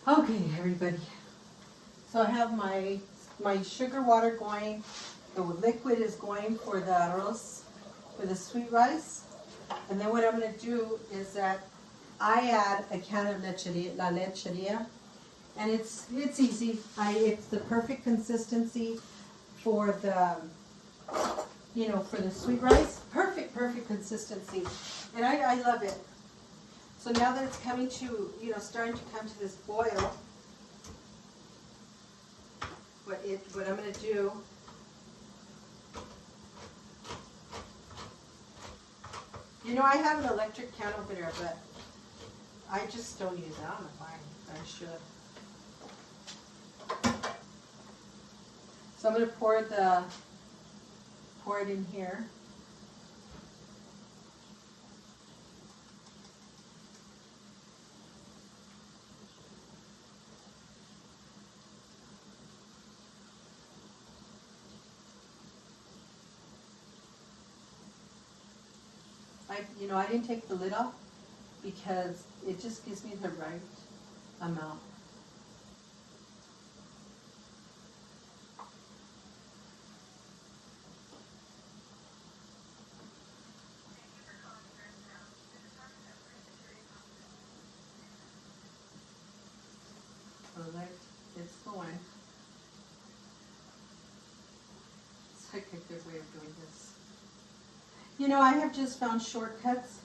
Okay, everybody. So I have my sugar water going. The liquid is going for the arroz, for the sweet rice. And then what I'm going to do is that I add a can of lecheria, la lecheria. And it's easy. It's the perfect consistency for the, for the sweet rice. Perfect consistency. And I love it. So now that it's coming to, starting to come to this boil, what I'm going to do, I have an electric can over there, but I just don't use it. I don't know why. I should. So I'm going to pour it in here. I didn't take the lid off because it just gives me the right amount. So there, it's going. It's like a good way of doing this. I have just found shortcuts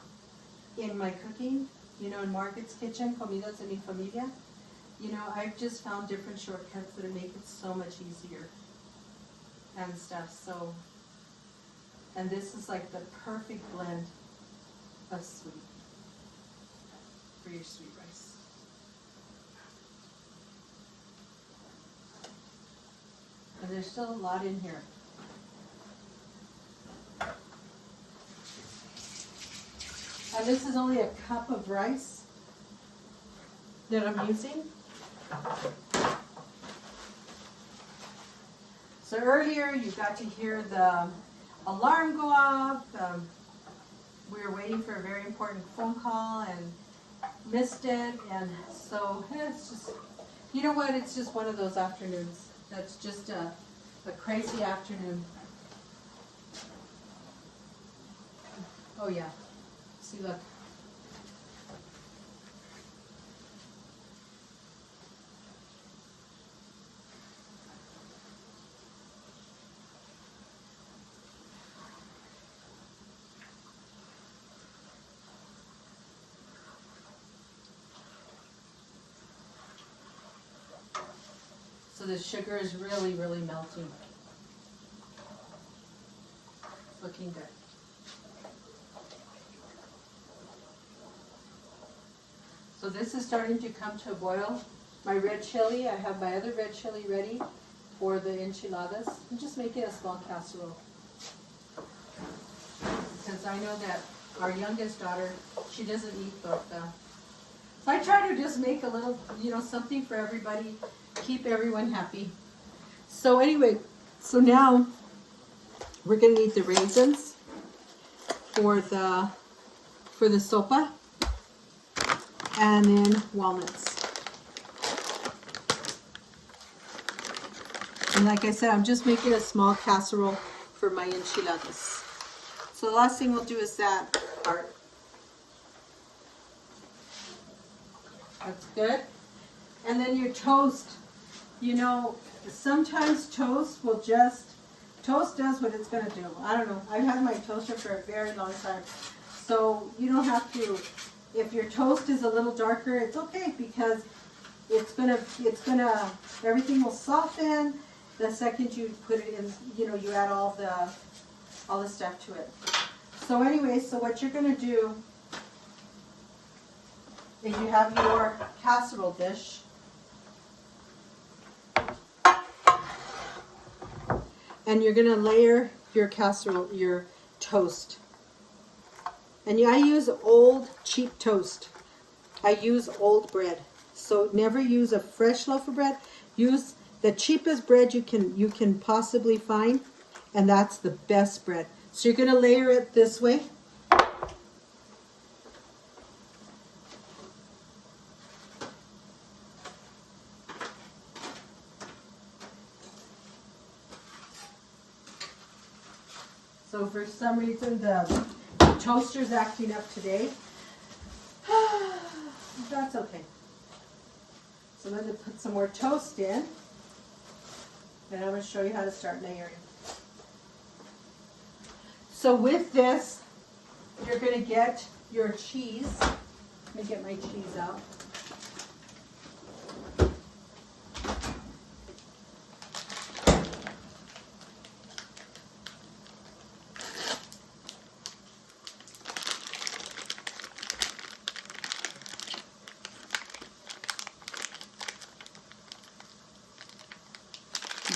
in my cooking, in Margaret's Kitchen, Comidas de mi Familia. I've just found different shortcuts that make it so much easier and stuff. So, and this is like the perfect blend of sweet for your sweet rice. And there's still a lot in here. And this is only a cup of rice that I'm using. So earlier you got to hear the alarm go off. We were waiting for a very important phone call and missed it. And so it's just, it's just one of those afternoons. That's just a crazy afternoon. Oh yeah. See, look. So the sugar is really, really melting. Looking good. So this is starting to come to a boil. My red chili, I have my other red chili ready for the enchiladas. I'm just making a small casserole. Because I know that our youngest daughter, she doesn't eat torta. So I try to just make a little, something for everybody, keep everyone happy. So anyway, so now we're going to need the raisins for the sopa. And then walnuts. And like I said, I'm just making a small casserole for my enchiladas. So the last thing we'll do is that part. That's good. And then your toast. Sometimes toast does what it's going to do. I don't know. I've had my toaster for a very long time. So you don't have to. If your toast is a little darker, it's okay because it's gonna, everything will soften the second you put it in, you add all the stuff to it. So anyway, so what you're gonna do is you have your casserole dish. And you're gonna layer your casserole, your toast. And I use old, cheap toast. I use old bread. So never use a fresh loaf of bread. Use the cheapest bread you can possibly find, and that's the best bread. So you're going to layer it this way. So for some reason the toaster's acting up today. That's okay. So I'm going to put some more toast in. And I'm going to show you how to start layering. So with this, you're going to get your cheese. Let me get my cheese out.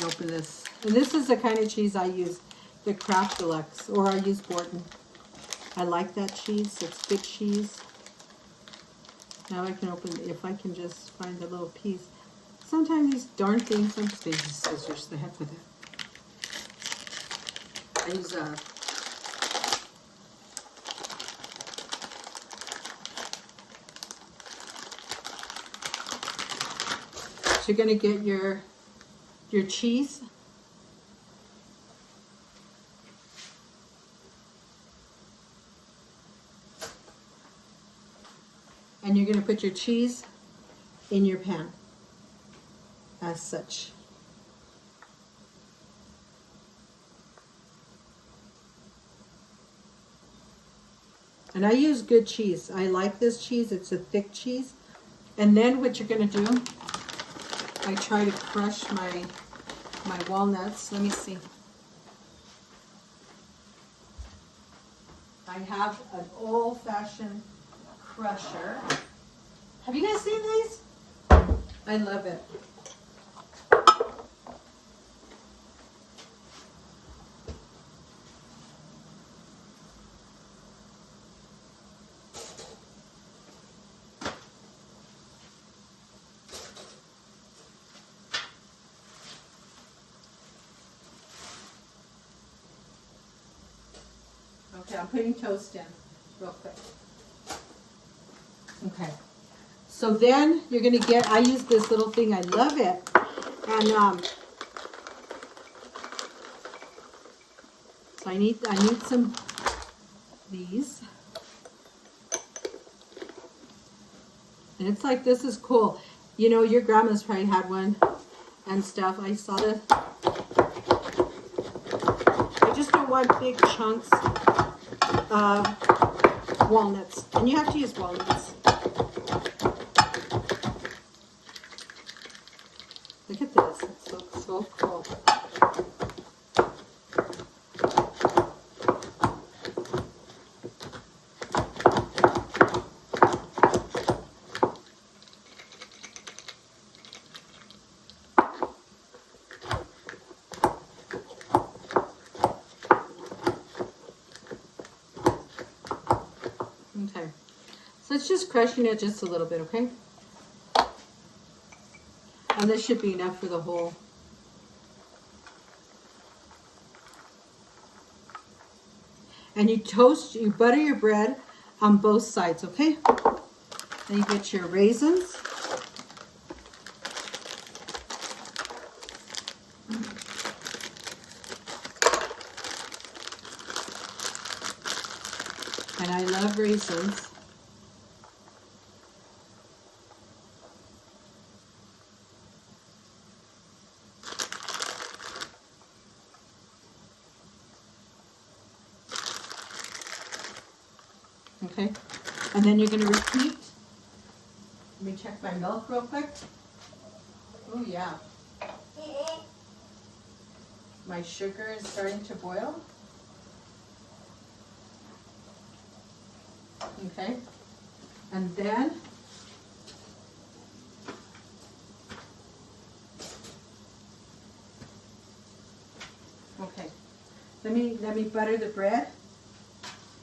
Open this. And this is the kind of cheese I use, the Kraft Deluxe, or I use Borton. I like that cheese. It's good cheese. Now I can open, if I can just find the little piece. Sometimes these darn things, I'm just going to use scissors, the heck with it. I use so you're going to get your cheese. And you're going to put your cheese in your pan as such. And I use good cheese. I like this cheese. It's a thick cheese. And then what you're going to do, I try to crush my walnuts. Let me see. I have an old-fashioned crusher. Have you guys seen these? I love it. Okay, I'm putting toast in real quick. Okay, so then you're going to get, I use this little thing, I love it. And so I need some these. And it's like, this is cool. You know, your grandma's probably had one and stuff. I saw the, I just don't want big chunks of walnuts. And you have to use walnuts. Look at this, it's so cool. Okay, so it's just crushing it just a little bit, okay? And this should be enough for the whole. And you butter your bread on both sides, okay? Then you get your raisins. And I love raisins. Okay, and then you're going to repeat. Let me check my milk real quick. Oh yeah. My sugar is starting to boil. Okay, and then okay, let me butter the bread.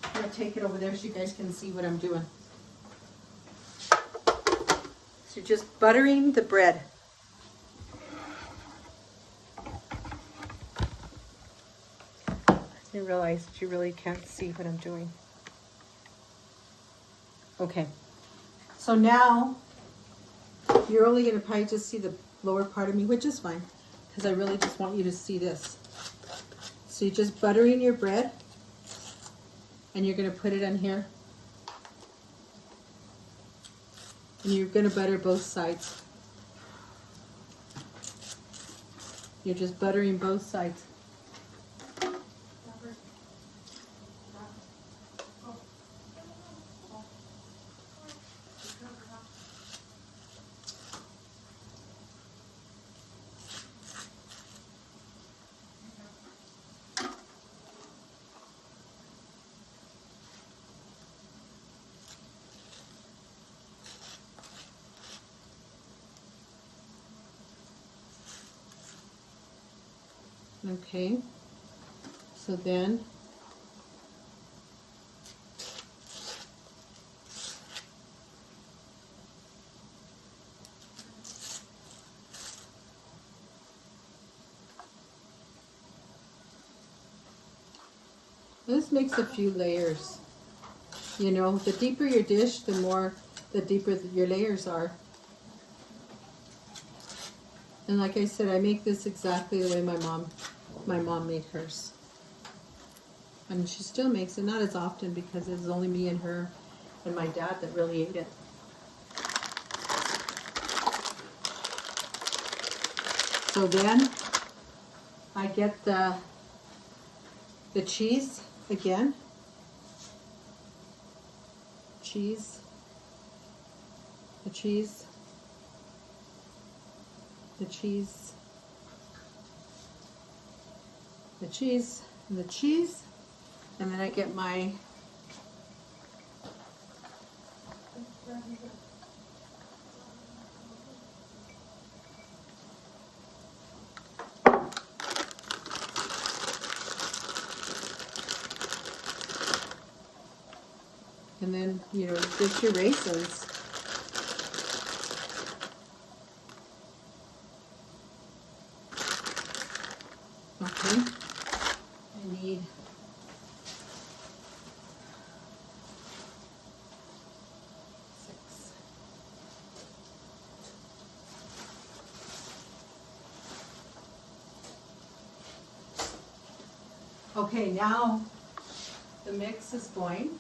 I'm going to take it over there so you guys can see what I'm doing. So you're just buttering the bread. I didn't realize that you really can't see what I'm doing. Okay, so now you're only going to probably just see the lower part of me, which is fine, because I really just want you to see this. So you're just buttering your bread. And you're going to put it on here. And you're going to butter both sides. You're just buttering both sides. Okay, so then this makes a few layers. You know, the deeper your dish, the deeper your layers are. And like I said, I make this exactly the way my mom made hers. And she still makes it, not as often because it's only me and her and my dad that really ate it. So then I get the cheese again. Cheese. The cheese. The cheese, the cheese, and the cheese, and then I get my and then, you know, just your raisins. Okay, I need six. Okay, now the mix is going.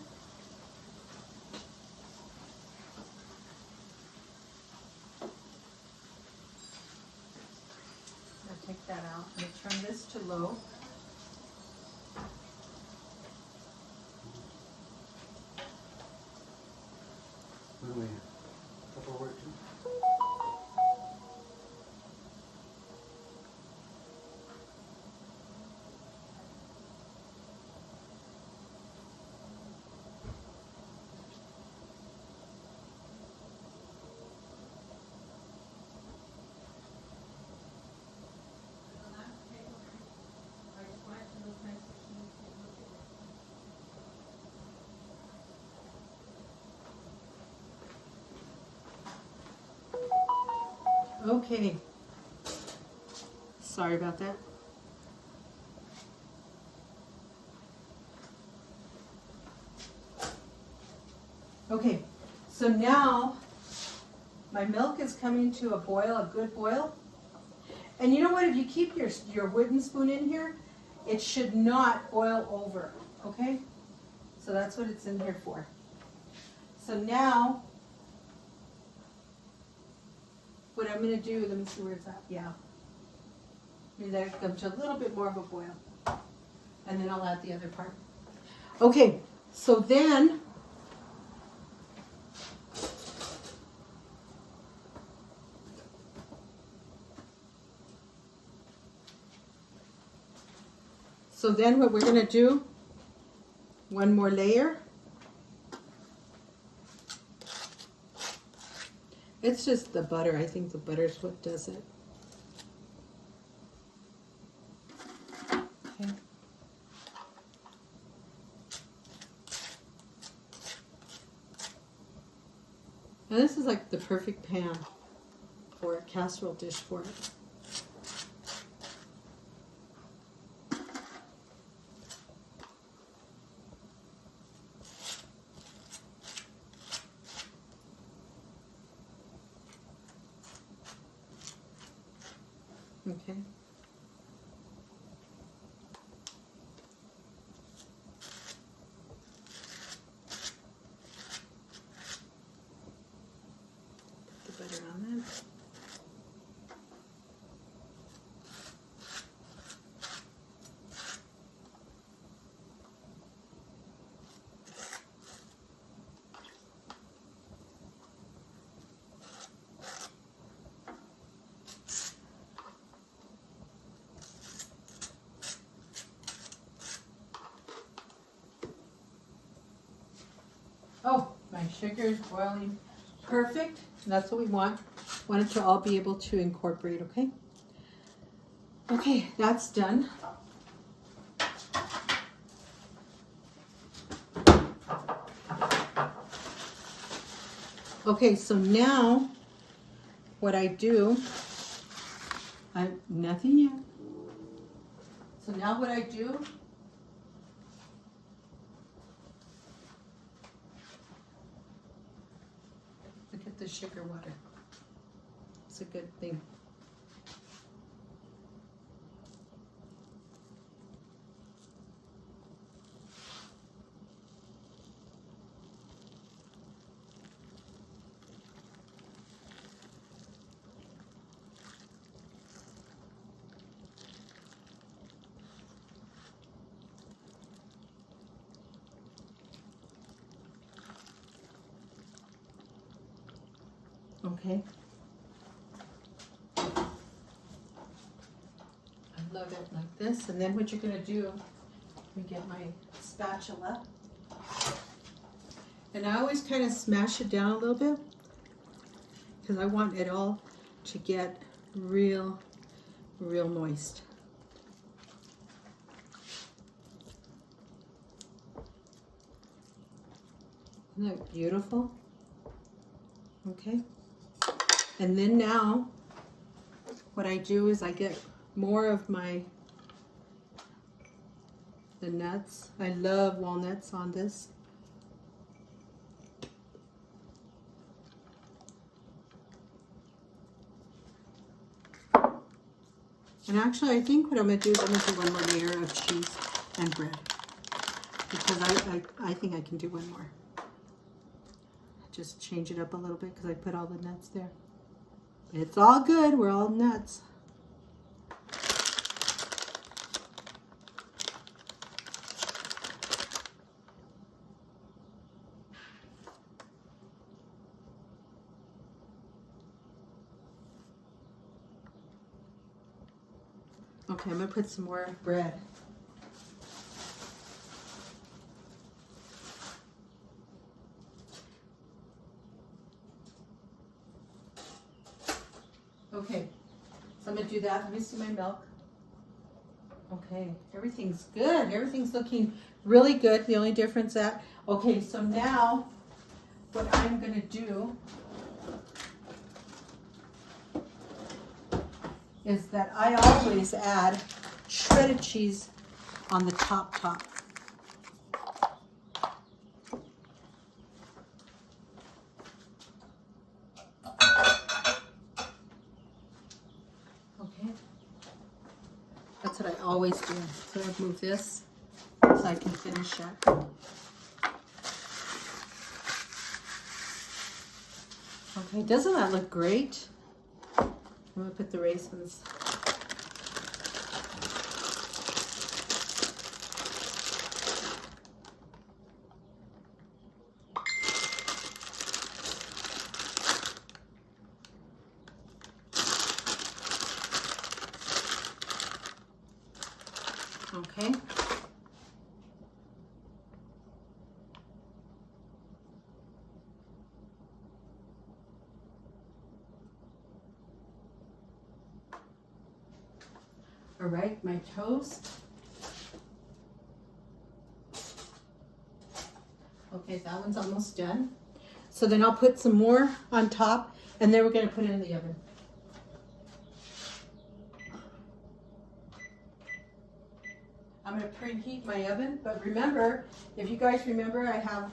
Take that out. I'm going to turn this to low. Okay. Sorry about that. Okay, so now my milk is coming to a boil, a good boil. And you know what? If you keep your wooden spoon in here, it should not boil over, okay? So that's what it's in here for. So now, what I'm going to do, let me see where it's at. Yeah. Maybe that comes to a little bit more of a boil. And then I'll add the other part. Okay, so then, what we're going to do, one more layer. It's just the butter. I think the butter is what does it. Okay. Now this is like the perfect pan for a casserole dish for it. Okay. again. Oh, my sugar is boiling perfect. That's what we want. Want it to all be able to incorporate, okay? Okay, that's done. Okay, so now what I do, nothing yet. So now what I do, look at the sugar water. It's a good thing. Okay. I love it like this. And then what you're going to do, let me get my spatula. And I always kind of smash it down a little bit because I want it all to get real moist. Isn't that beautiful? Okay. And then now, what I do is I get more of the nuts. I love walnuts on this. And actually, I think what I'm going to do is I'm going to do one more layer of cheese and bread. Because I think I can do one more. Just change it up a little bit because I put all the nuts there. It's all good. We're all nuts. Okay, I'm going to put some more bread. Okay, so I'm going to do that. Let me see my milk. Okay, everything's good. Everything's looking really good. The only difference that, okay, so now what I'm going to do is that I always add shredded cheese on the top. Okay, that's what I always do. So I move this so I can finish that. Okay, doesn't that look great? I'm going to put the raisins. Okay. All right, my toast. Okay, that one's almost done. So then I'll put some more on top and then we're going to put it in the oven. I'm going to preheat my oven, but remember, if you guys remember, I have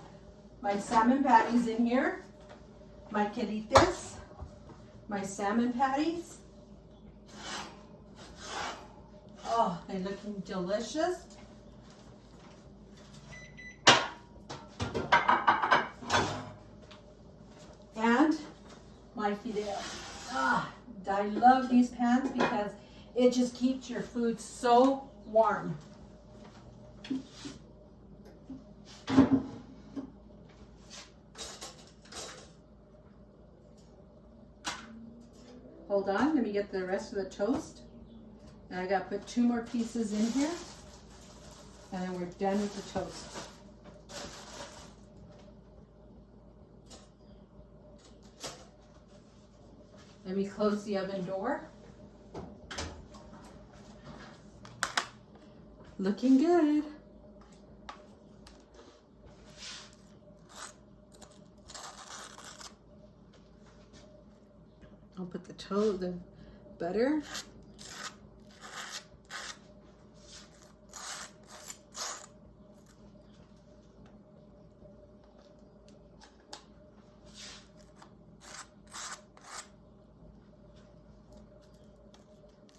my salmon patties in here, my quelites, my salmon patties. Oh, they're looking delicious. And my fideo. I love these pans because it just keeps your food so warm. Hold on, let me get the rest of the toast. And I got to put 2 more pieces in here. And then we're done with the toast. Let me close the oven door. Looking good. I'll put the butter.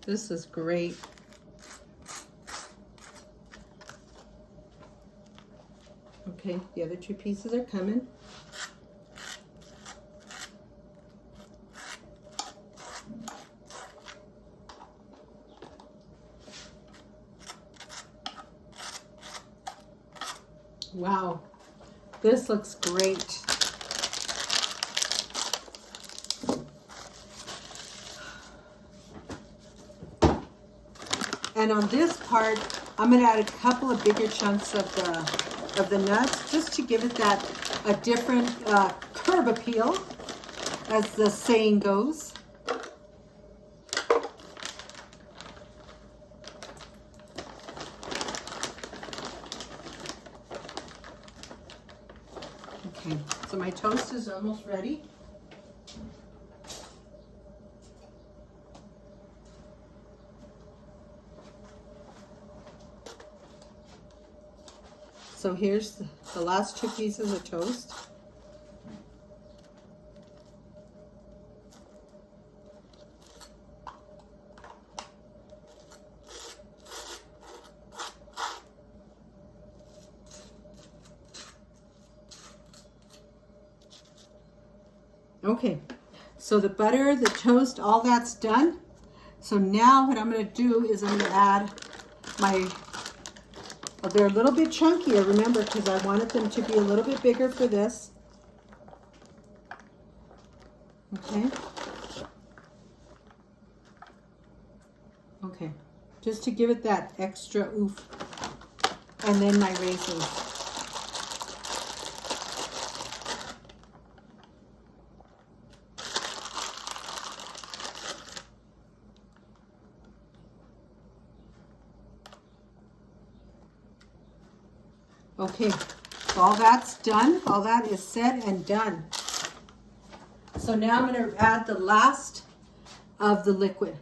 This is great. Okay, the other 2 pieces are coming. Wow, this looks great. And on this part, I'm going to add a couple of bigger chunks of the nuts, just to give it that a different curb appeal, as the saying goes. Okay, so my toast is almost ready. So here's the last 2 pieces of toast. Okay, so the butter, the toast, all that's done. So now what I'm going to do is I'm going to add my, they're a little bit chunkier, remember, because I wanted them to be a little bit bigger for this. Okay. Okay, just to give it that extra oof. And then my raisins. Okay, so all that's done. All that is said and done. So now I'm going to add the last of the liquid.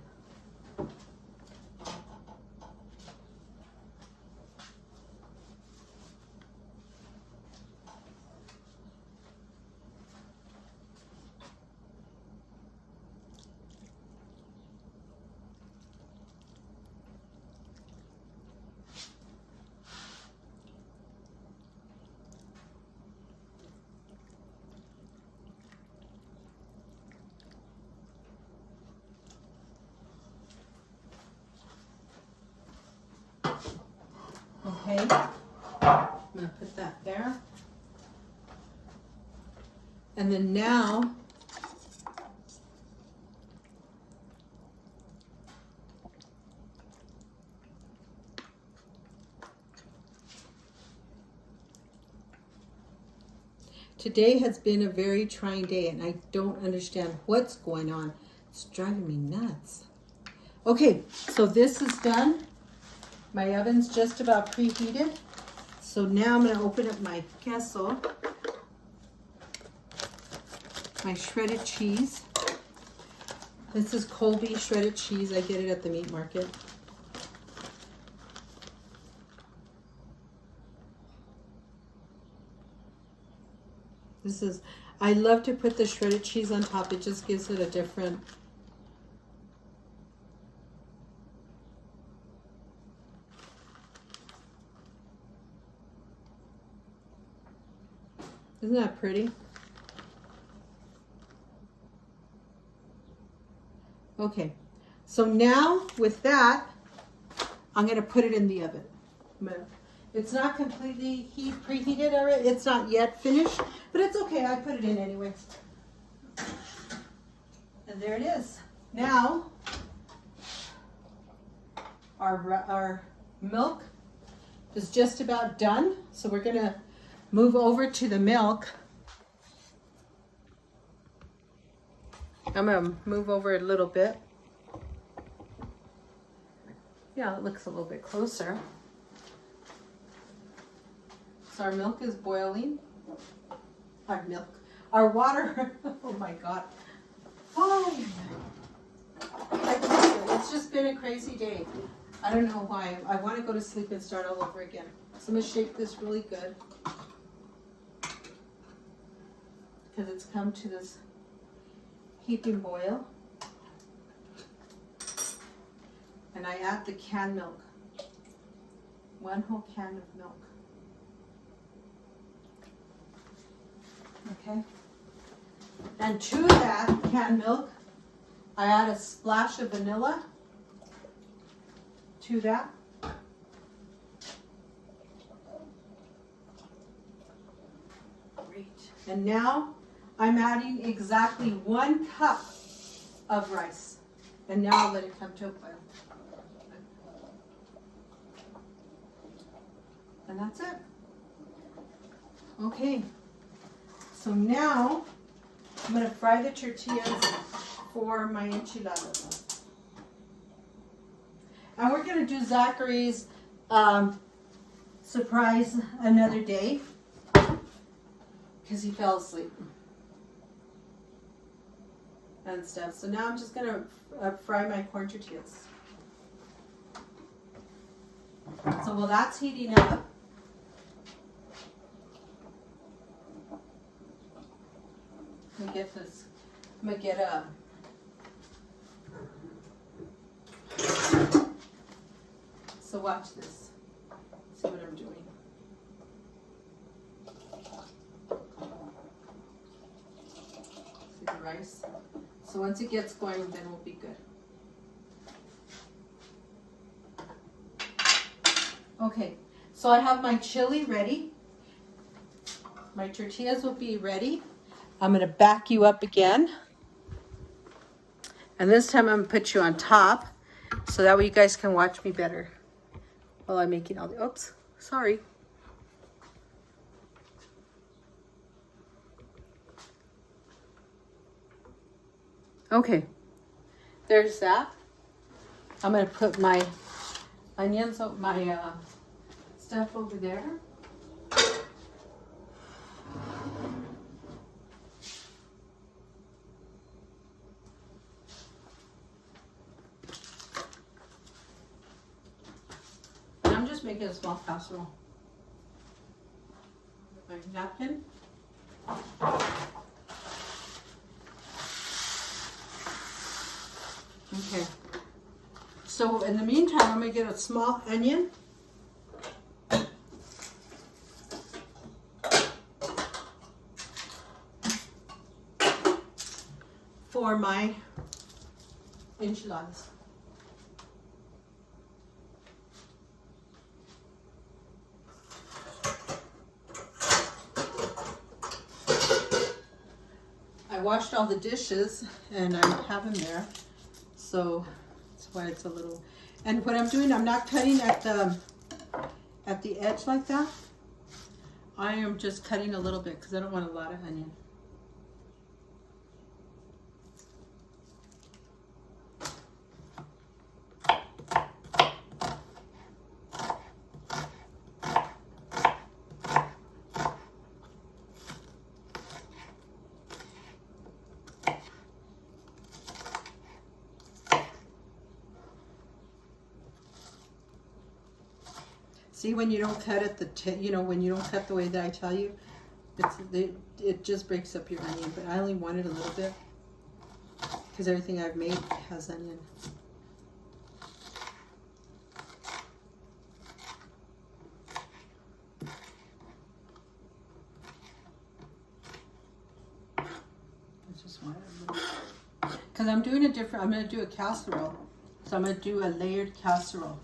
Okay, I'm going to put that there. And then now, today has been a very trying day and I don't understand what's going on. It's driving me nuts. Okay, so this is done. My oven's just about preheated. So now I'm going to open up my queso, my shredded cheese. This is Colby shredded cheese. I get it at the meat market. This is, I love to put the shredded cheese on top. It just gives it a different. Isn't that pretty? Okay, so now with that, I'm gonna put it in the oven. It's not completely preheated already. It's not yet finished, but it's okay. I put it in anyway. And there it is. Now, our milk is just about done. So we're gonna move over to the milk. I'm gonna move over a little bit. Yeah, it looks a little bit closer. So our milk is boiling. Our water, oh my God. Oh, it's just been a crazy day. I don't know why. I want to go to sleep and start all over again. So I'm gonna shake this really good. Because it's come to this heaping boil. And I add the canned milk. 1 whole can of milk. Okay. And to that canned milk, I add a splash of vanilla to that. Great. And now I'm adding exactly 1 cup of rice. And now I'll let it come to a boil. And that's it. Okay. So now I'm going to fry the tortillas for my enchiladas. And we're going to do Zachary's surprise another day because he fell asleep and stuff. So now I'm just going to fry my corn tortillas. So while that's heating up, I'm gonna get this. I'm gonna get a. So watch this. See what I'm doing. See the rice. So once it gets going, then we'll be good. Okay. So I have my chili ready. My tortillas will be ready. I'm going to back you up again. And this time I'm going to put you on top so that way you guys can watch me better while I'm making all the, oops, sorry. Okay, there's that. I'm going to put my onions, my stuff over there. Make it a small casserole. My napkin. Okay. So in the meantime, I'm gonna get a small onion. For my enchiladas. I washed all the dishes and I have them there, so that's why it's a little. And what I'm doing, I'm not cutting at the edge like that. I am just cutting a little bit because I don't want a lot of onion. See, when you don't cut at the when you don't cut the way that I tell you, it just breaks up your onion. But I only wanted a little bit because everything I've made has onion. I just want a little. Because I'm doing a different, I'm going to do a casserole. So I'm going to do a layered casserole.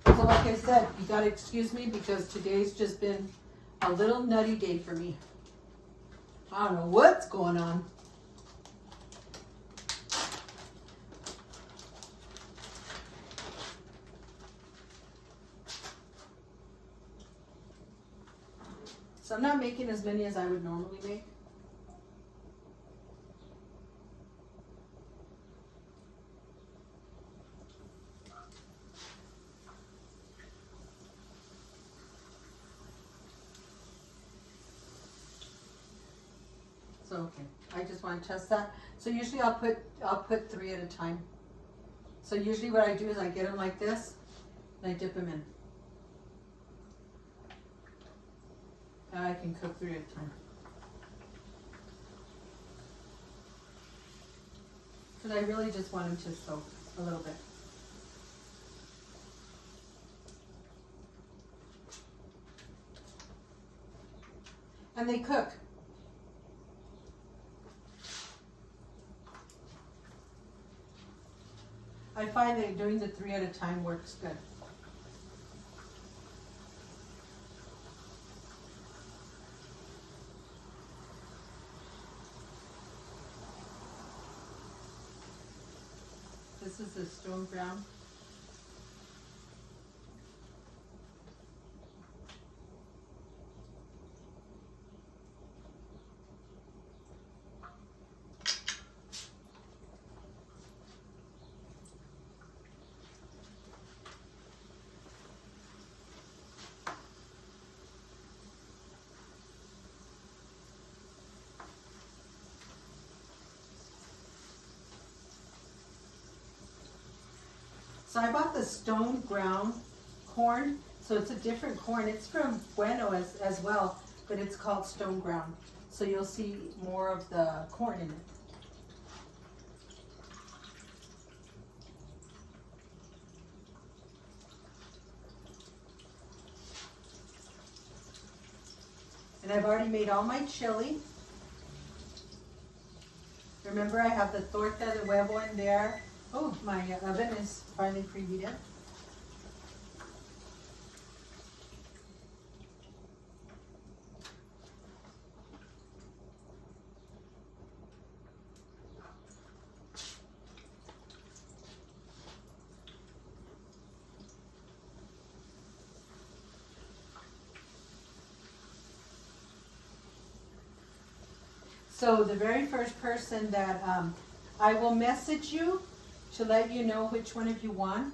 So like I said, you gotta excuse me because today's just been a little nutty day for me. I don't know what's going on. So I'm not making as many as I would normally make. So okay, I just want to test that. So usually I'll put 3 at a time. So usually what I do is I get them like this, and I dip them in. And I can cook 3 at a time. Because I really just want them to soak a little bit. And they cook. I find that doing the 3 at a time works good. This is the stone brown. So I bought the stone ground corn. So it's a different corn. It's from Bueno as well, but it's called stone ground. So you'll see more of the corn in it. And I've already made all my chili. Remember, I have the torta de huevo in there. Oh, my oven is finally preheated. So the very first person that I will message you to let you know which one of you won.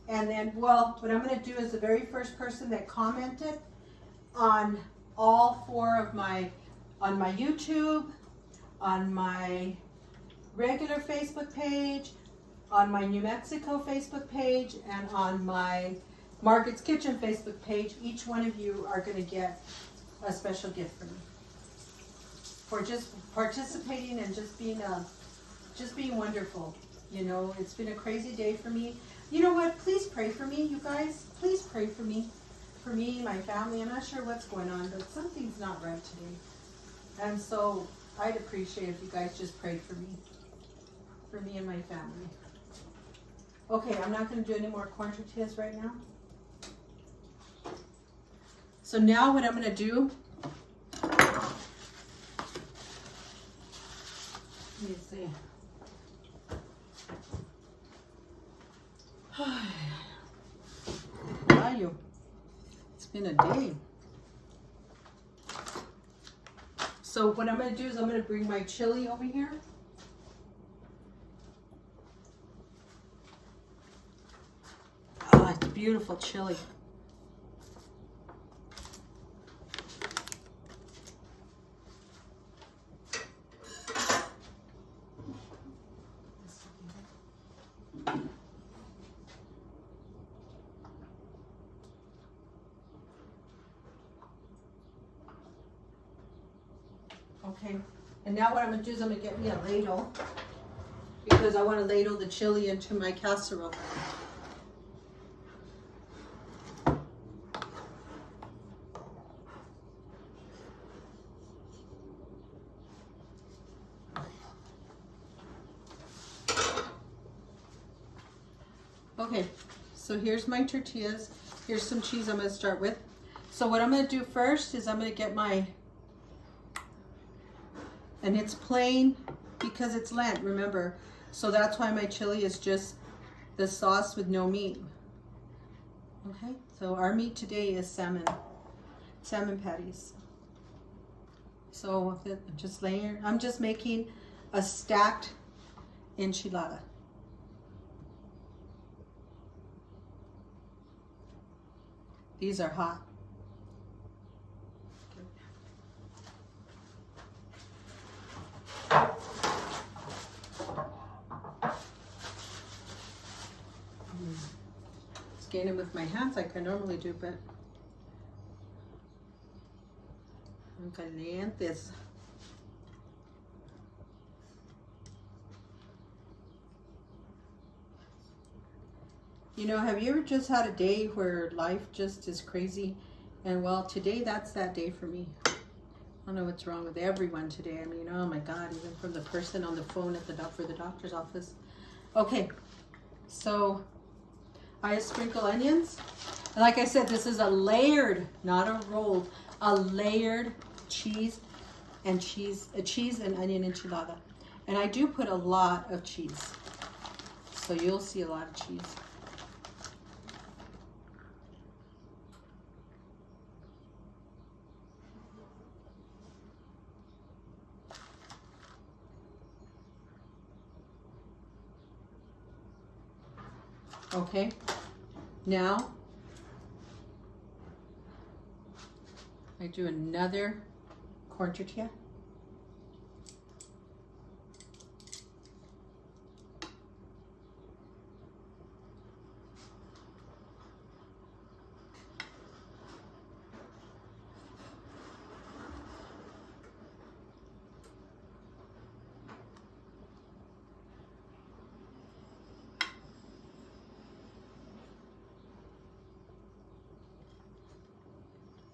And then, well, what I'm going to do is the very first person that commented on all 4 of my, on my YouTube, on my regular Facebook page, on my New Mexico Facebook page, and on my Margaret's Kitchen Facebook page, each one of you are going to get a special gift from me for just participating and just being wonderful. You know, it's been a crazy day for me. You know what? Please pray for me, you guys. Please pray for me, my family. I'm not sure what's going on, but something's not right today. And so I'd appreciate if you guys just prayed for me and my family. Okay, I'm not going to do any more corn tortillas right now. So now what I'm going to do, let me see. It's been a day. So what I'm going to do is I'm going to bring my chili over here. Oh, it's beautiful chili. Okay, and now what I'm gonna do is I'm gonna get me a ladle because I want to ladle the chili into my casserole. Okay, so here's my tortillas. Here's some cheese I'm gonna start with. So what I'm gonna do first is I'm gonna get my, and it's plain because it's Lent, remember. So that's why my chili is just the sauce with no meat. Okay, so our meat today is salmon patties. So just layering, I'm just making a stacked enchilada. These are hot. Scan with my hands like I normally do, but I'm calientes. You know, have you ever just had a day where life just is crazy? And well, today that's that day for me. I don't know what's wrong with everyone today. I mean, oh my God, even from the person on the phone at for the doctor's office. Okay, so I sprinkle onions. And like I said, this is a layered, not a rolled, a layered cheese and onion enchilada. And I do put a lot of cheese. So you'll see a lot of cheese. Okay, now I do another corn tortilla.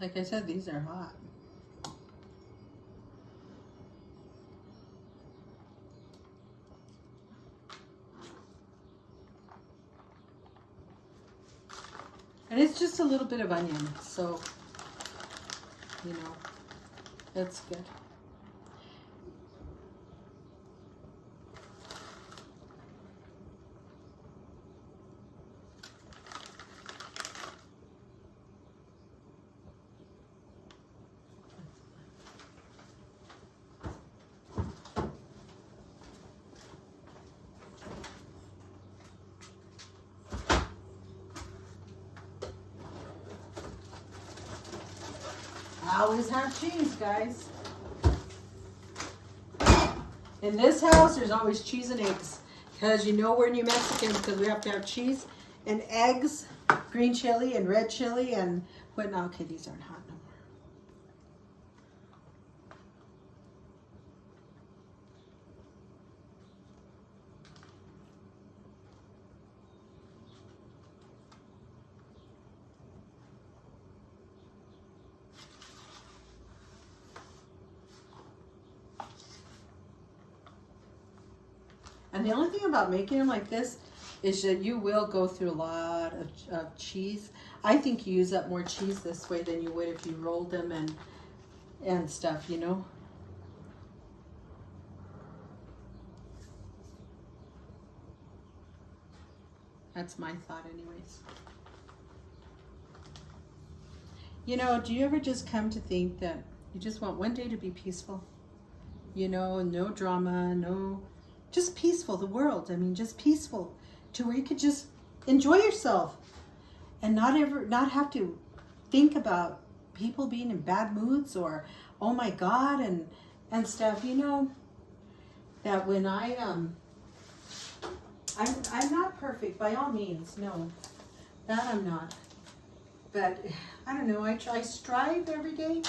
Like I said, these are hot. And it's just a little bit of onion, so, you know, that's good. I always have cheese, guys. In this house, there's always cheese and eggs. Because you know we're New Mexicans, because we have to have cheese and eggs, green chili and red chili and whatnot. Okay, these aren't hot no more. And the only thing about making them like this is that you will go through a lot of cheese. I think you use up more cheese this way than you would if you rolled them and stuff, you know. That's my thought anyways. You know, do you ever just come to think that you just want one day to be peaceful? You know, no drama, just peaceful, the world. I mean, just peaceful to where you could just enjoy yourself and not have to think about people being in bad moods or, oh my God, and stuff. You know, that when I'm not perfect by all means, no, that I'm not. But I don't know, I strive every day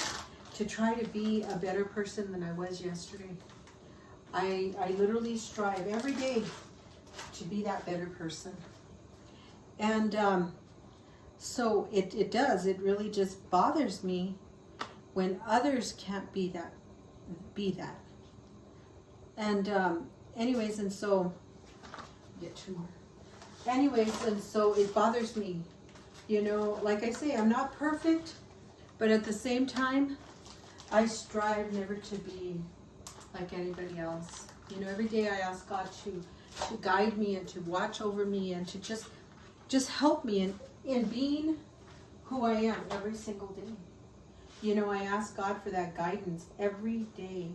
to try to be a better person than I was yesterday. I literally strive every day to be that better person. And so it does. It really just bothers me when others can't be that. And anyways, and so get 2 more. Anyways, and so it bothers me. You know, like I say, I'm not perfect, but at the same time, I strive never to be like anybody else. You know, every day I ask God to guide me and to watch over me and to just help me in being who I am every single day. You know, I ask God for that guidance every day.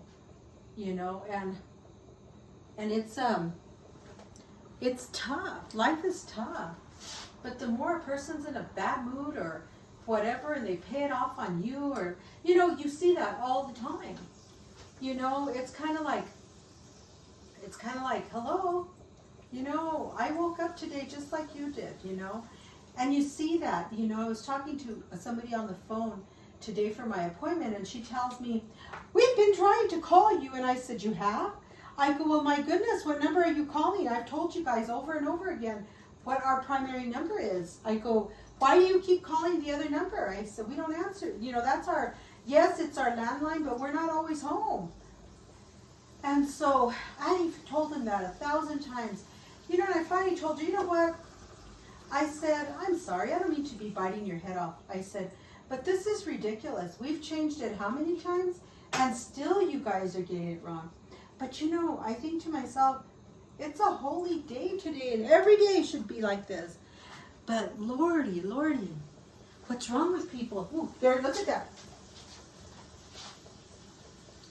You know, and it's tough. Life is tough. But the more a person's in a bad mood or whatever, and they pay it off on you, or, you know, you see that all the time. You know, it's kind of like, hello, you know, I woke up today just like you did, you know. And you see that, you know, I was talking to somebody on the phone today for my appointment, and she tells me, we've been trying to call you. And I said, you have? I go, well, my goodness, what number are you calling? I've told you guys over and over again what our primary number is. I go, why do you keep calling the other number? I said, we don't answer. You know, that's our, yes, it's our landline, but we're not always home. And so I've told him that 1,000 times. You know, and I finally told her, you know what? I said, I'm sorry, I don't mean to be biting your head off. I said, but this is ridiculous. We've changed it how many times? And still you guys are getting it wrong. But you know, I think to myself, it's a holy day today, and every day should be like this. But Lordy, what's wrong with people? Ooh, there, look at that.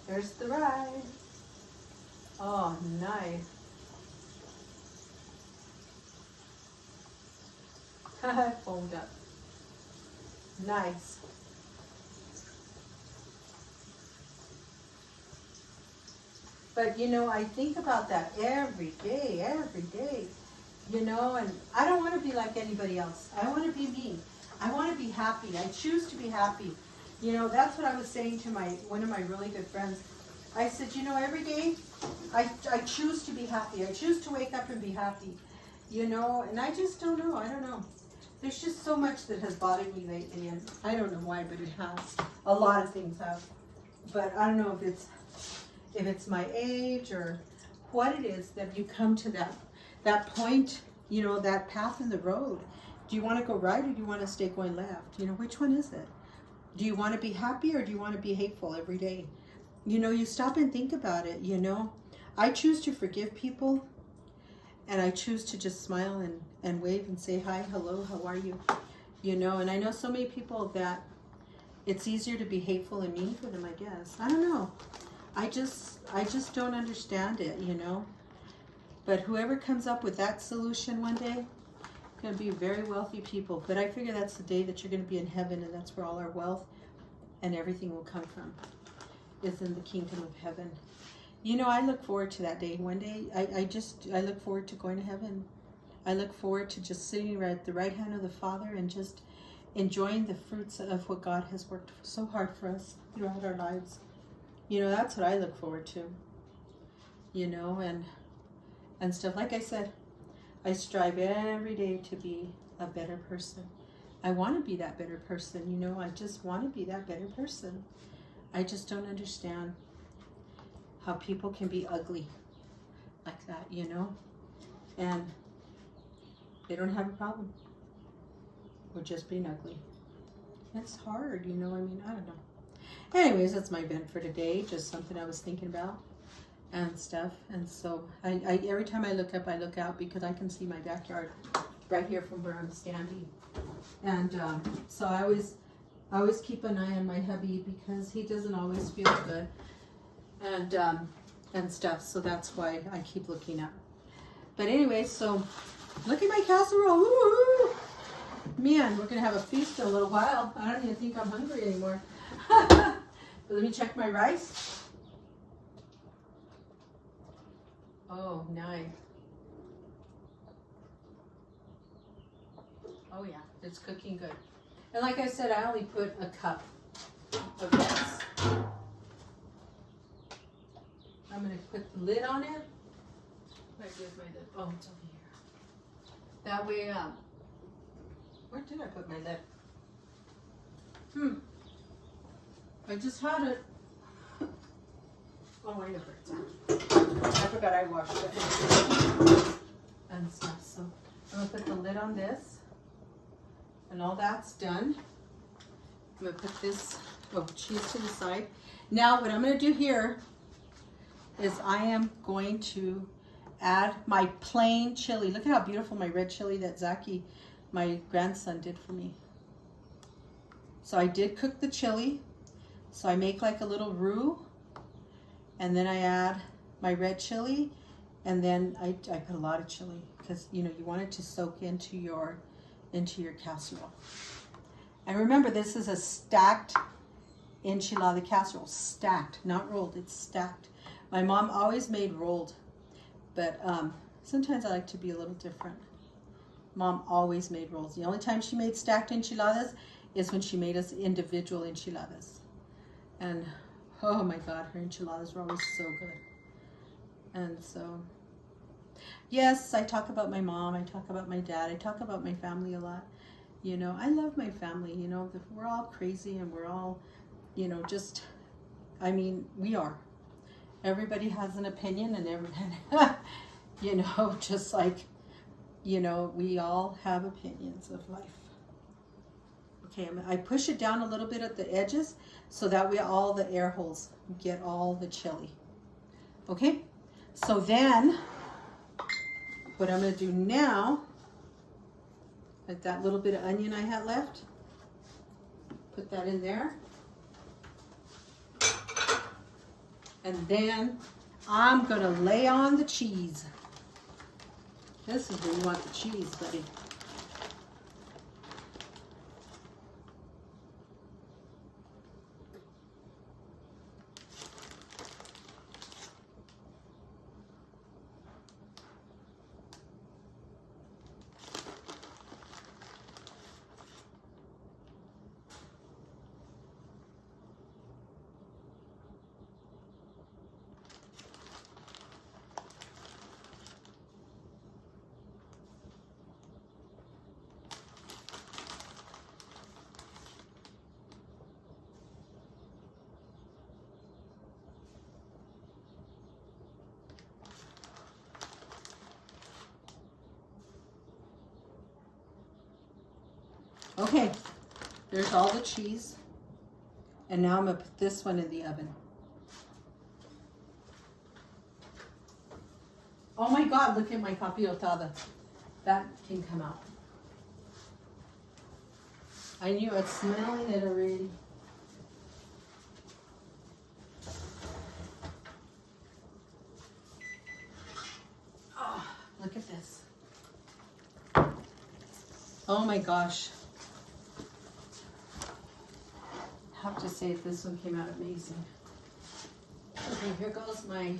There's the ride. Oh, nice. Foamed up. Nice. But you know, I think about that every day, you know, and I don't want to be like anybody else. I want to be me. I want to be happy. I choose to be happy. You know, that's what I was saying to one of my really good friends. I said, you know, every day I choose to be happy. I choose to wake up and be happy, you know, and I just don't know. I don't know. There's just so much that has bothered me lately, and I don't know why, but it has. A lot of things have. But I don't know if it's my age or what it is that you come to that point, you know, that path in the road. Do you want to go right, or do you want to stay going left? You know, which one is it? Do you want to be happy, or do you want to be hateful every day? You know, you stop and think about it, you know. I choose to forgive people, and I choose to just smile and wave and say, hi, hello, how are you? You know, and I know so many people that it's easier to be hateful and mean for them, I guess. I don't know. I just don't understand it, you know. But whoever comes up with that solution one day, going to be very wealthy people. But I figure that's the day that you're going to be in heaven, and that's where all our wealth and everything will come from, is in the kingdom of heaven. You know, I look forward to that day. One day, I look forward to going to heaven. I look forward to just sitting right at the right hand of the Father and just enjoying the fruits of what God has worked so hard for us throughout our lives. You know, that's what I look forward to. You know, and stuff. Like I said, I strive every day to be a better person. I want to be that better person, you know. I just want to be that better person. I just don't understand how people can be ugly like that, you know. And they don't have a problem with just being ugly. It's hard, you know. I mean, I don't know. Anyways, that's my vent for today. Just something I was thinking about and stuff. And so I every time I look up, I look out, because I can see my backyard right here from where I'm standing. And so I always keep an eye on my hubby, because he doesn't always feel good and stuff. So that's why I keep looking up. But anyway, so look at my casserole. Woo-hoo! Man, we're gonna have a feast in a little while. I don't even think I'm hungry anymore. But let me check my rice. Oh, nice. Oh yeah, it's cooking good. And like I said, I only put a cup of rice. I'm gonna put the lid on it. Where's my lid? Oh, it's over here. That way, where did I put my lid? I just had it. Oh, I know where it's at. I forgot I washed it. And stuff, so I'm gonna put the lid on this. And all that's done. I'm gonna put this, cheese to the side. Now what I'm gonna do here is I am going to add my plain chili. Look at how beautiful my red chili that Zaki, my grandson, did for me. So I did cook the chili. So I make like a little roux, and then I add my red chili, and then I put a lot of chili because you want it to soak into your casserole. And remember, this is a stacked enchilada casserole, stacked, not rolled. It's stacked. My mom always made rolled, but sometimes I like to be a little different. Mom always made rolls. The only time she made stacked enchiladas is when she made us individual enchiladas. And oh my God, her enchiladas were always so good. And so, yes, I talk about my mom, I talk about my dad, I talk about my family a lot. I love my family, we're all crazy and we're all, we are. Everybody has an opinion and everybody, just like, we all have opinions of life. Okay, I push it down a little bit at the edges so that way all the air holes get all the chili. Okay, so then what I'm going to do now, like that little bit of onion I had left, put that in there. And then I'm going to lay on the cheese. This is where you want the cheese, buddy. Okay, there's all the cheese. And now I'm going to put this one in the oven. Oh my God, look at my capirotada. That can come out. I knew I was smelling it already. Oh, look at this. Oh my gosh. I have to say this one came out amazing. Okay, here goes my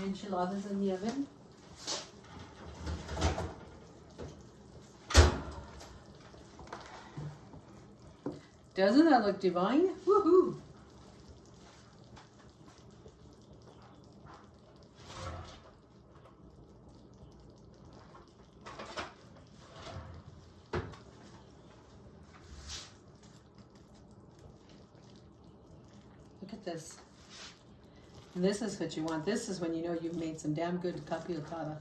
enchiladas in the oven. Doesn't that look divine? Woohoo! Look at this. And this is what you want. This is when you know you've made some damn good capirotada.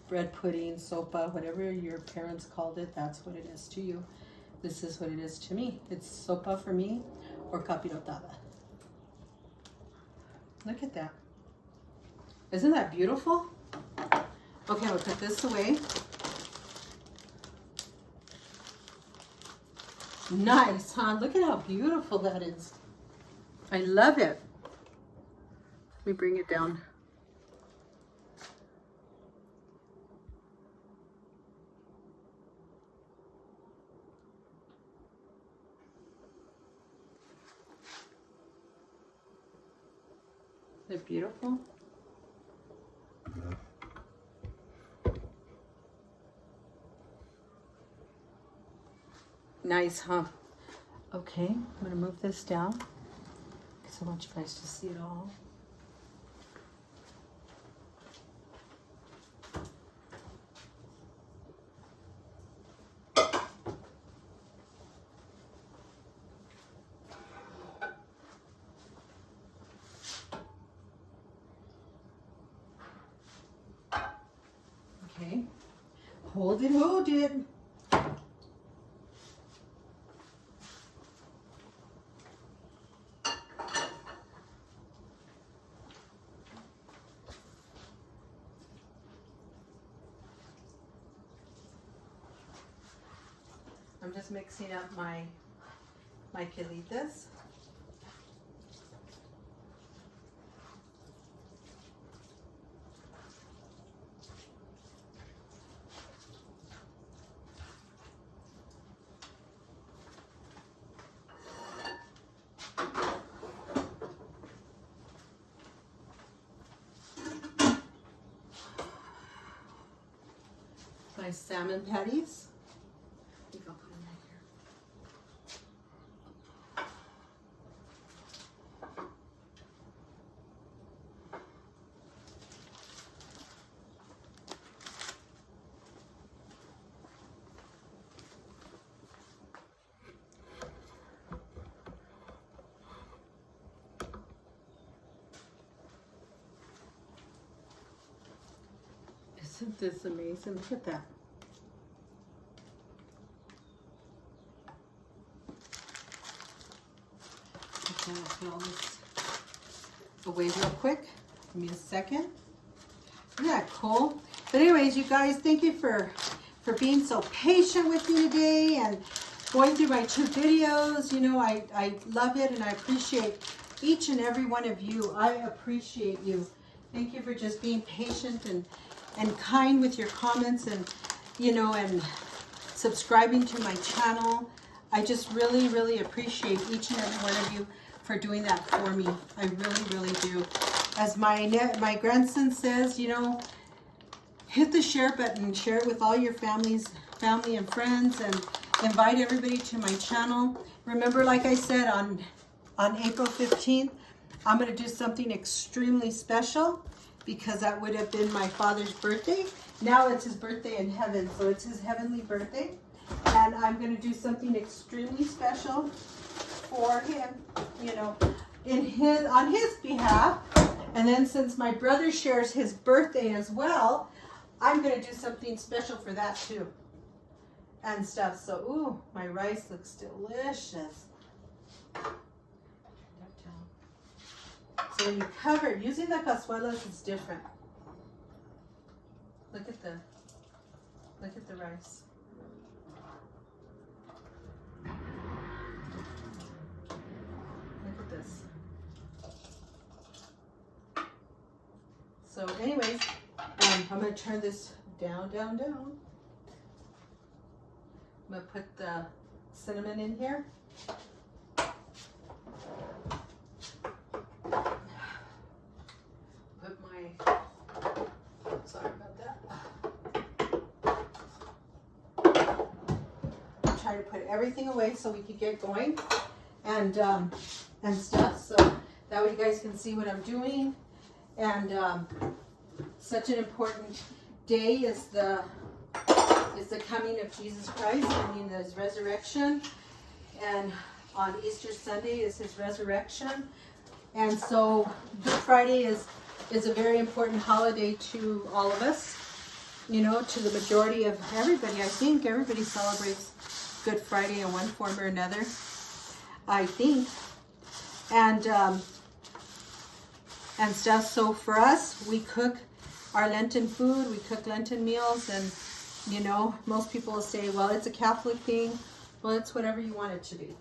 Bread pudding, sopa, whatever your parents called it, that's what it is to you. This is what it is to me. It's sopa for me or capirotada. Look at that. Isn't that beautiful? Okay, I'll put this away. Nice, huh? Look at how beautiful that is. I love it. Let me bring it down. Is it beautiful? Nice, huh? Okay, I'm gonna move this down because so much you guys to see it all. Okay, hold it, hold it. I'm just mixing up my quelitas. My salmon patties. I think I'll put them right here. Isn't this amazing? Look at that. Okay, I'll put all this away real quick. Give me a second. Isn't that cool? But anyways, you guys, thank you for being so patient with me today and going through my 2 videos. You know, I love it and I appreciate each and every one of you. I appreciate you. Thank you for just being patient and kind with your comments and, you know, and subscribing to my channel. I just really, really appreciate each and every one of you for doing that for me. I really, really do. As my grandson says, you know, hit the share button, share it with all your family and friends, and invite everybody to my channel. Remember, like I said, on April 15th, I'm going to do something extremely special, because that would have been my father's birthday. Now it's his birthday in heaven, so it's his heavenly birthday. And I'm going to do something extremely special for him, you know, on his behalf. And then since my brother shares his birthday as well, I'm going to do something special for that too. And stuff. So, ooh, my rice looks delicious. So when you cover it, using the cazuelas is different. Look at the rice. Look at this. So anyways, I'm going to turn this down. I'm going to put the cinnamon in here. Sorry about that. Try to put everything away so we can get going and stuff, so that way you guys can see what I'm doing. And such an important day is the coming of Jesus Christ. I mean, his resurrection, and on Easter Sunday is his resurrection. And so Good Friday is a very important holiday to all of us, you know, to the majority of everybody. I think everybody celebrates Good Friday in one form or another, I think, and stuff. So for us, we cook our Lenten food, we cook Lenten meals, and, you know, most people will say, well, it's a Catholic thing. Well, it's whatever you want it to be.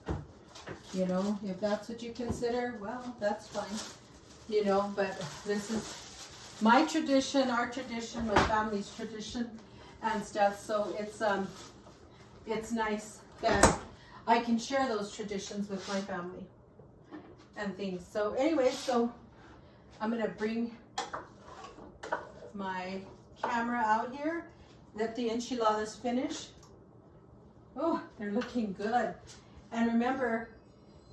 You know, if that's what you consider, well, that's fine. You know, but this is my tradition, our tradition, my family's tradition and stuff. So it's nice that I can share those traditions with my family and things. So anyway, so I'm going to bring my camera out here, let the enchiladas finish. Oh, they're looking good. And remember,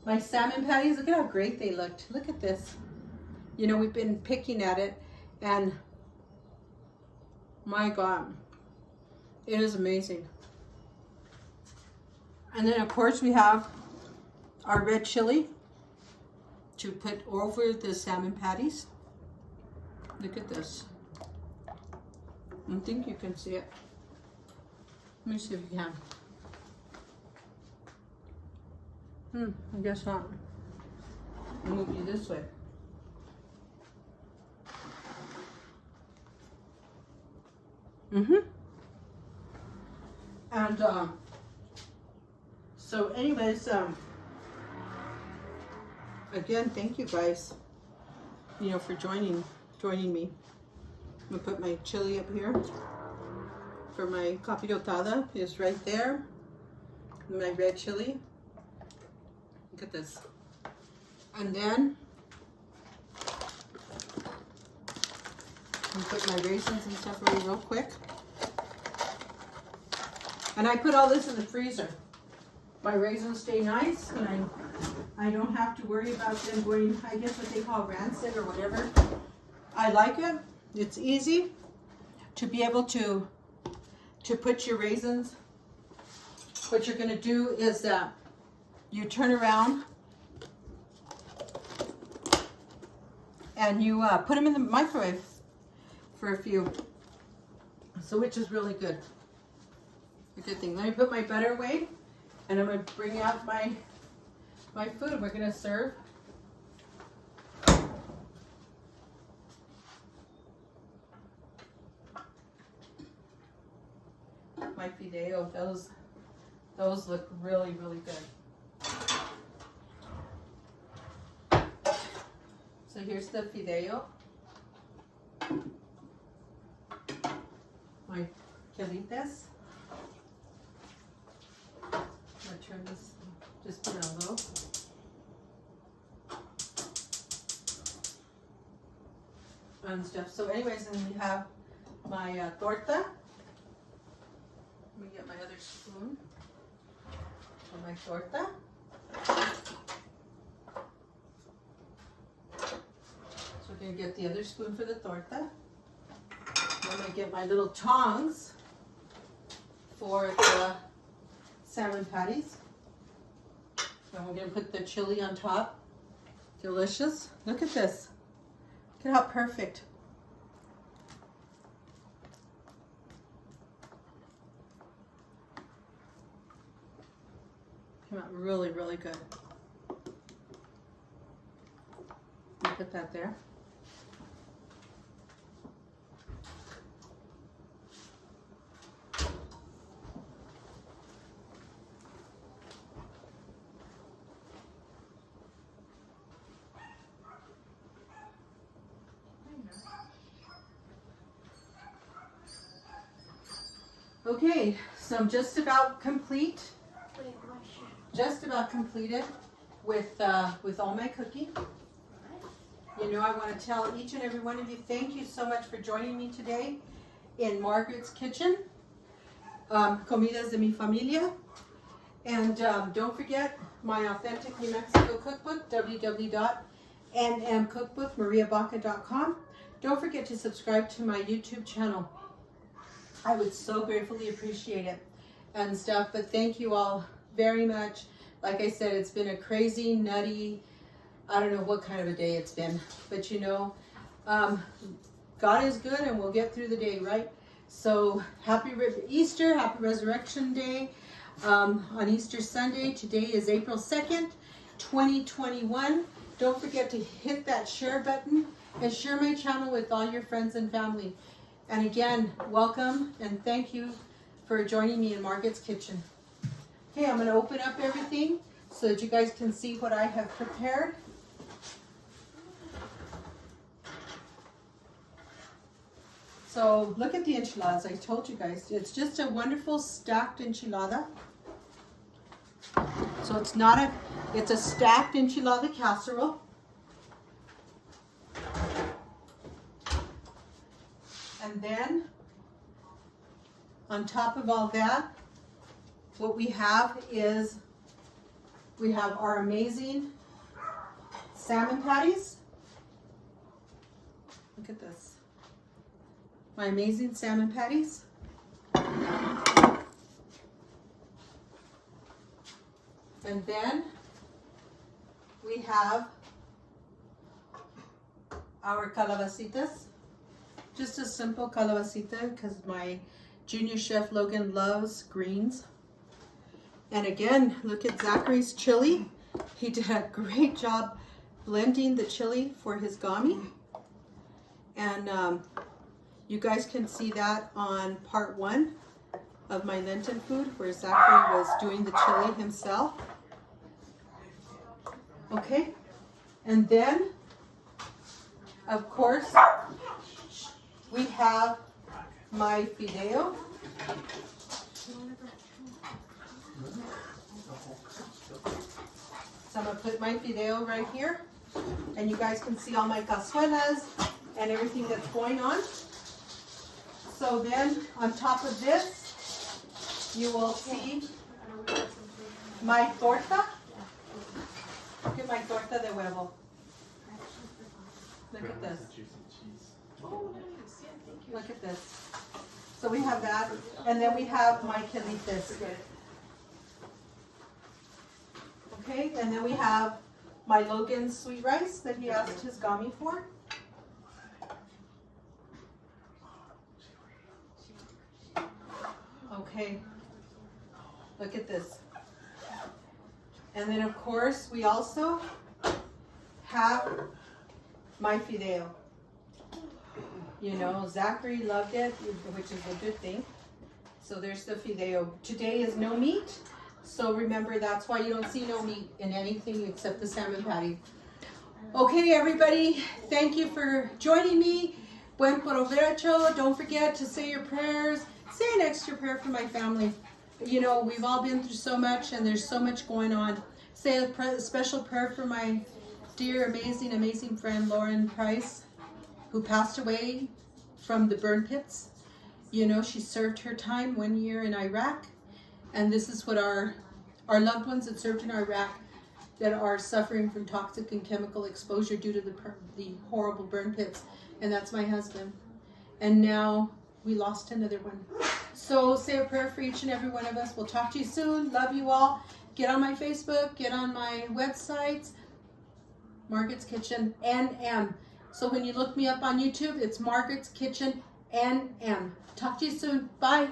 my salmon patties. Look at how great they looked. Look at this. You know, we've been picking at it, and my God, it is amazing. And then of course we have our red chili to put over the salmon patties. Look at this. I think you can see it. Let me see if you can. I guess not. I'll move you this way. And so anyways, again, thank you guys, you know, for joining me. I'm gonna put my chili up here. For my capirotada is right there. My red chili. Look at this. And then I'll put my raisins and stuff away real quick. And I put all this in the freezer. My raisins stay nice, and I don't have to worry about them going, I guess what they call rancid or whatever. I like it. It's easy to be able to put your raisins. What you're going to do is that you turn around and you put them in the microwave for a few. So which is really good. A good thing. Let me put my butter away, and I'm going to bring out my food we're going to serve. My fideo, those look really, really good. So here's the fideo. My quelites. I'm gonna turn this, just put it on low. And stuff. So anyways, and we have my torta. Let me get my other spoon for my torta. So we're going to get the other spoon for the torta. I'm going to get my little tongs for the salmon patties. And we're going to put the chili on top. Delicious. Look at this. Look at how perfect. Came out really, really good. Put that there. Okay, so I'm just about complete. Just about completed with all my cooking. You know, I want to tell each and every one of you, thank you so much for joining me today in Margaret's kitchen, Comidas de mi Familia. And don't forget my Authentic New Mexico cookbook, www.nmcookbookmariabaca.com. Don't forget to subscribe to my YouTube channel. I would so gratefully appreciate it and stuff, but thank you all very much. Like I said, it's been a crazy, nutty, I don't know what kind of a day it's been, but you know, God is good and we'll get through the day, right? So happy Easter, happy Resurrection Day on Easter Sunday. Today is April 2nd, 2021. Don't forget to hit that share button and share my channel with all your friends and family. And again, welcome and thank you for joining me in Margaret's kitchen. Okay, I'm going to open up everything so that you guys can see what I have prepared. So look at the enchiladas. I told you guys, it's just a wonderful stacked enchilada. So it's a stacked enchilada casserole. And then on top of all that, what we have is we have our amazing salmon patties. Look at this. My amazing salmon patties. And then we have our calabacitas. Just a simple calabacita because my junior chef Logan loves greens. And again, look at Zachary's chili. He did a great job blending the chili for his gami. And you guys can see that on part 1 of my Lenten food where Zachary was doing the chili himself. Okay, and then, of course, we have my fideo. So I'm going to put my fideo right here, and you guys can see all my cazuelas and everything that's going on. So then, on top of this, you will see my torta. Look at my torta de huevo. Look at this. Look at this. So we have that, and then we have my quelites. Okay, and then we have my Logan's sweet rice that he asked his gami for. Okay, look at this. And then of course we also have my fideo. You know, Zachary loved it, which is a good thing. So there's the fideo. Today is no meat. So remember, that's why you don't see no meat in anything except the salmon patty. Okay, everybody, thank you for joining me. Buen provecho. Don't forget to say your prayers. Say an extra prayer for my family. You know, we've all been through so much and there's so much going on. Say a special prayer for my dear, amazing, amazing friend, Lauren Price, who passed away from the burn pits. You know, she served her time 1 year in Iraq. And this is what our loved ones that served in Iraq that are suffering from toxic and chemical exposure due to the horrible burn pits. And that's my husband. And now we lost another one. So say a prayer for each and every one of us. We'll talk to you soon. Love you all. Get on my Facebook. Get on my website. Margaret's Kitchen NM. So when you look me up on YouTube, it's Margaret's Kitchen NM. Talk to you soon. Bye.